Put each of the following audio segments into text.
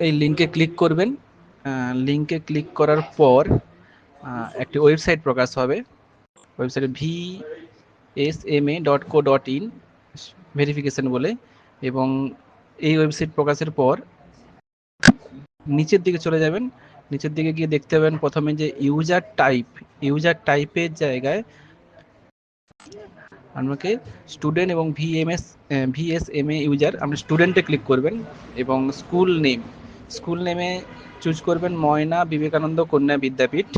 এই লিঙ্কে ক্লিক করবেন। লিঙ্কে ক্লিক করার পর একটি ওয়েবসাইট প্রকাশ হবে। ওয়েবসাইটে vsma.co.in ভেরিফিকেশন বলে, এবং এই ওয়েবসাইট প্রকাশের পর নিচের দিকে চলে যাবেন। নিচের দিকে গিয়ে দেখতে পাবেন প্রথমে যে ইউজার টাইপের জায়গায় আমাকে স্টুডেন্ট এবং ভিএসএমএ ইউজার, আপনি স্টুডেন্টে ক্লিক করবেন এবং স্কুল নেমে চুজ করবেন ময়না বিবেকানন্দ কন্যা বিদ্যাপীঠ।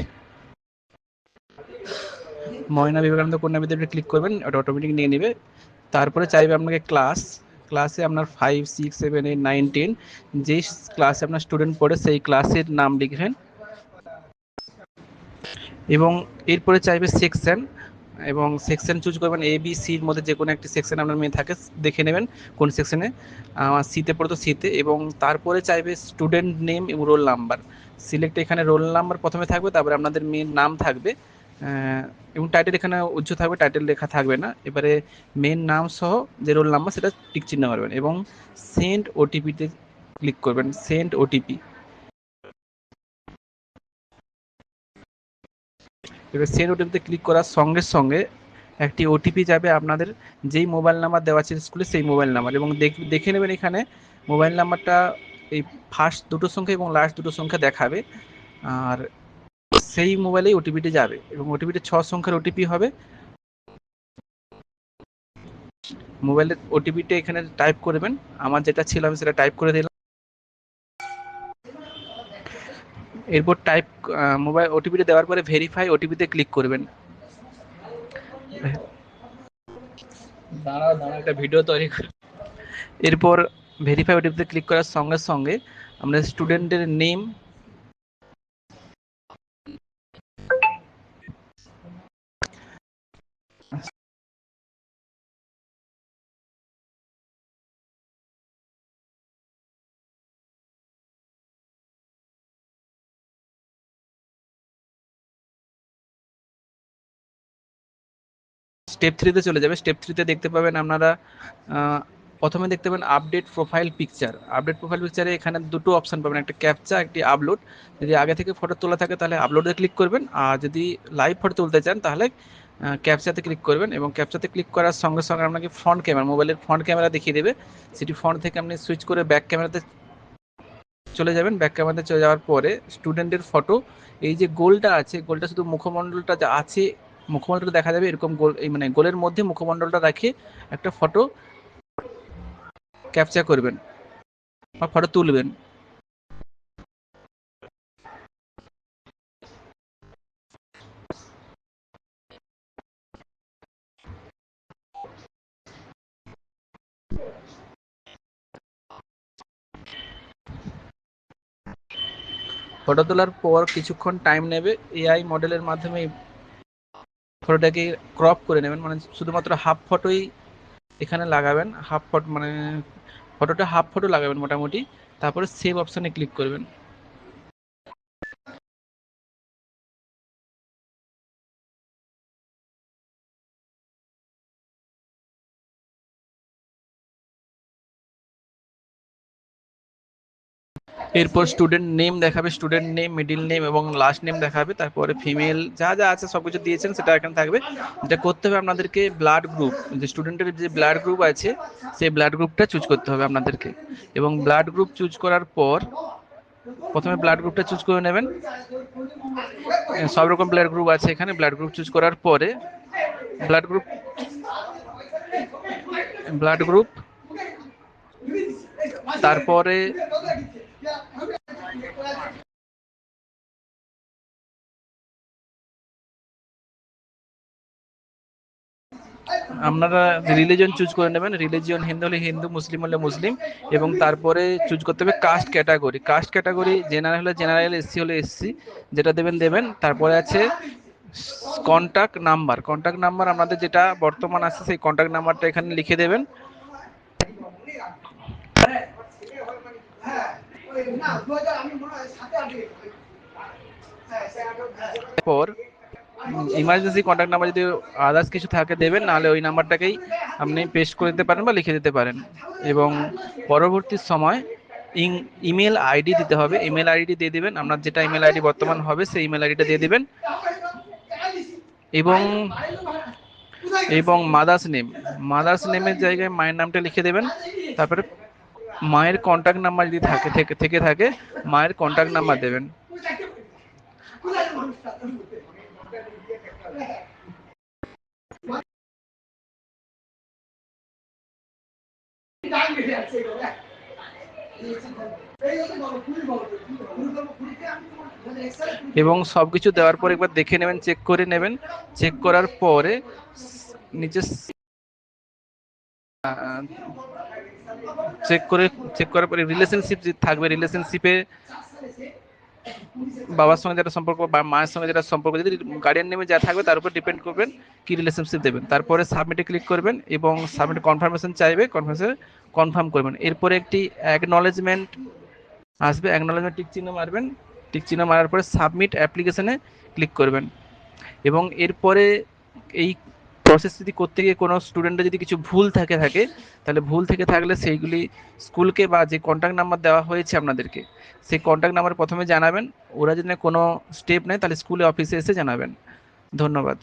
ক্লিক করবেন, ওটা অটোমেটিক নিয়ে নেবে। তারপরে চাইবে আপনাকে ক্লাসে আপনার 5, 6, 7, 8, 9, 10 যেই ক্লাসে আপনার স্টুডেন্ট পড়ে সেই ক্লাসের নাম লিখবেন, এবং এরপরে চাইবে সেকশন, এবং সেকশন চুজ করবেন এ বি সির মধ্যে যে কোনো একটি সেকশন আপনার মেয়ে থাকে দেখে নেবেন কোন সেকশনে। আমার সিতে পড়তো সিতে, এবং তারপরে চাইবে স্টুডেন্ট নেম এবং রোল নাম্বার সিলেক্ট। এখানে রোল নাম্বার প্রথমে থাকবে, তারপরে আপনাদের মেয়ের নাম থাকবে, এবং টাইটেল এখানে উজ্জ্ব থাকবে, টাইটেল লেখা থাকবে না। এবারে মেন নাম সহ যে রোল নাম্বার সেটা টিক চিহ্ন করবেন এবং সেন্ড ওটিপিতে ক্লিক করবেন। সেন্ড ওটিপি, এবার সেন্ড ওটিপিতে ক্লিক করার সঙ্গে সঙ্গে একটি ওটিপি যাবে আপনাদের যেই মোবাইল নাম্বার দেওয়া আছে স্কুলে সেই মোবাইল নাম্বার, এবং দেখে নেবেন এখানে মোবাইল নাম্বারটা এই ফার্স্ট দুটো সংখ্যা এবং লাস্ট দুটো সংখ্যা দেখাবে, আর সেই মোবাইলেই ওটিপিটি যাবে, এবং ওটিপিটি 6 সংখ্যার ওটিপি হবে। মোবাইলের ওটিপিটা এখানে টাইপ করবেন, আমার যেটা ছিল আমি সেটা টাইপ করে দিলাম। এরপর মোবাইল ওটিপিটা দেওয়ার পরে ভেরিফাই ওটিপিতে ক্লিক করবেন। দাঁড়াও একটা ভিডিও তৈরি করে। এরপর ভেরিফাই ওটিপিতে ক্লিক করার সঙ্গে সঙ্গে আমরা স্টুডেন্টের নেম, স্টেপ 3 তে চলে যাবে। স্টেপ 3 তে দেখতে পাবেন আপনারা প্রথমে দেখতে পাবেন update profile picture. Update profile পিকচারে এখানে দুটো অপশন পাবেন, একটা ক্যাপচা, একটি আপলোড। যদি আগে থেকে ফটো তোলা থাকে তাহলে আপলোডে ক্লিক করবেন, আর যদি লাইভ ফটো তুলতে চান তাহলে ক্যাপচাতে ক্লিক করবেন, এবং ক্যাপচাতে ক্লিক করার সঙ্গে সঙ্গে আপনাকে ফ্রন্ট ক্যামেরা, মোবাইলের ফ্রন্ট ক্যামেরা দেখিয়ে দেবে। সেটি ফ্রন্ট থেকে আপনি সুইচ করে ব্যাক ক্যামেরাতে চলে যাবেন। ব্যাক ক্যামেরাতে চলে যাওয়ার পরে স্টুডেন্টের ফটো, এই যে গোলটা আছে, গোলটা শুধু মুখমণ্ডলটা যা আছে মুখমণ্ডলটা দেখা যাবে এরকম গোল, এই মানে গোলের মধ্যে মুখমণ্ডলটা রেখে একটা ফটো ক্যাপচার করবেন বা ফটো তুলবেন। ফটো তোলার পর কিছুক্ষণ টাইম নেবে, এআই মডেলের মাধ্যমে ফটোটাকে ক্রপ করে নেবেন, মানে শুধুমাত্র হাফ ফটোই এখানে লাগাবেন, হাফ ফটো মানে ফটোটা হাফ ফটো লাগাবেন মোটামুটি। তারপরে সেভ অপশানে ক্লিক করবেন। এরপর স্টুডেন্ট নেম দেখাবে, স্টুডেন্ট নেম, মিডিল নেম এবং লাস্ট নেম দেখাবে। তারপরে ফিমেল যা যা আছে সব কিছু দিয়েছেন সেটা এখানে থাকবে। যেটা করতে হবে আপনাদেরকে ব্লাড গ্রুপ, যে স্টুডেন্টের যে ব্লাড গ্রুপ আছে সেই ব্লাড গ্রুপটা চুজ করতে হবে আপনাদেরকে, এবং ব্লাড গ্রুপ চুজ করার পর প্রথমে ব্লাড গ্রুপটা চুজ করে নেবেন। সব রকম ব্লাড গ্রুপ আছে এখানে। ব্লাড গ্রুপ চুজ করার পরে ব্লাড গ্রুপ তারপরে আপনারা রিলিজন চুজ করে নেবেন। রিলিজিয়ন হিন্দু হলে হিন্দু, মুসলিম হলে মুসলিম, এবং তারপরে চুজ করতে হবে caste category. Caste category general হলে জেনারেল, এসসি হলে এসসি, যেটা দেবেন দেবেন। তারপরে আছে কন্ট্যাক্ট নাম্বার আপনাদের যেটা বর্তমান আছে সেই কন্ট্যাক্ট নাম্বারটা এখানে লিখে দেবেন। ইমার্জেন্সি কন্ট্যাক্ট নাম্বার যদি আদার্স কিছু থাকে দেবেন, নাহলে ওই নাম্বারটাকেই আপনি পেস্ট করে দিতে পারেন বা লিখে দিতে পারেন। এবং পরবর্তী সময় ইমেল আইডি দিতে হবে, ইমেল আইডি দিয়ে দিবেন, আপনার যেটা ইমেল আইডি বর্তমান হবে সেই ইমেল আইডিটা দিয়ে দিবেন। এবং এবং মাদার্স নেমের জায়গায় মায়ের নামটা লিখে দেবেন। তারপরে মায়ের কন্ট্যাক্ট নাম্বার যদি থেকে থাকে মায়ের কন্ট্যাক্ট নাম্বার দেবেন। এবং সবকিছু দেওয়ার পর একবার দেখে নেবেন, চেক করে নেবেন। চেক করার পরে নিচে চেক করার পরে রিলেশনশিপ থাকবে, রিলেশনশিপে বাবার সঙ্গে যেটা সম্পর্ক বা মায়ের সঙ্গে যেটা সম্পর্ক, যদি গার্ডিয়ান নেমে যা থাকবে তার উপর ডিপেন্ড করবেন কি রিলেশনশিপ দেবেন। তারপরে সাবমিটে ক্লিক করবেন এবং সাবমিট কনফার্মেশন চাইবে, কনফার্মেশন কনফার্ম করবেন। এরপরে একটি অ্যাকনলেজমেন্ট আসবে, অ্যাকনলেজমেন্ট টিক চিহ্ন মারবেন, টিক চিহ্ন মারার পরে সাবমিট অ্যাপ্লিকেশনে ক্লিক করবেন। এবং এরপরে এই প্রসেস যদি করতে গিয়ে কোনো স্টুডেন্টের যদি কিছু ভুল থাকে তাহলে ভুল থেকে থাকলে সেইগুলি স্কুলকে বা যে কন্ট্যাক্ট নাম্বার দেওয়া হয়েছে আপনাদেরকে সেই কন্ট্যাক্ট নাম্বার প্রথমে জানাবেন। ওরা যদি কোনো স্টেপ নেয় তাহলে স্কুলে অফিসে এসে জানাবেন। ধন্যবাদ।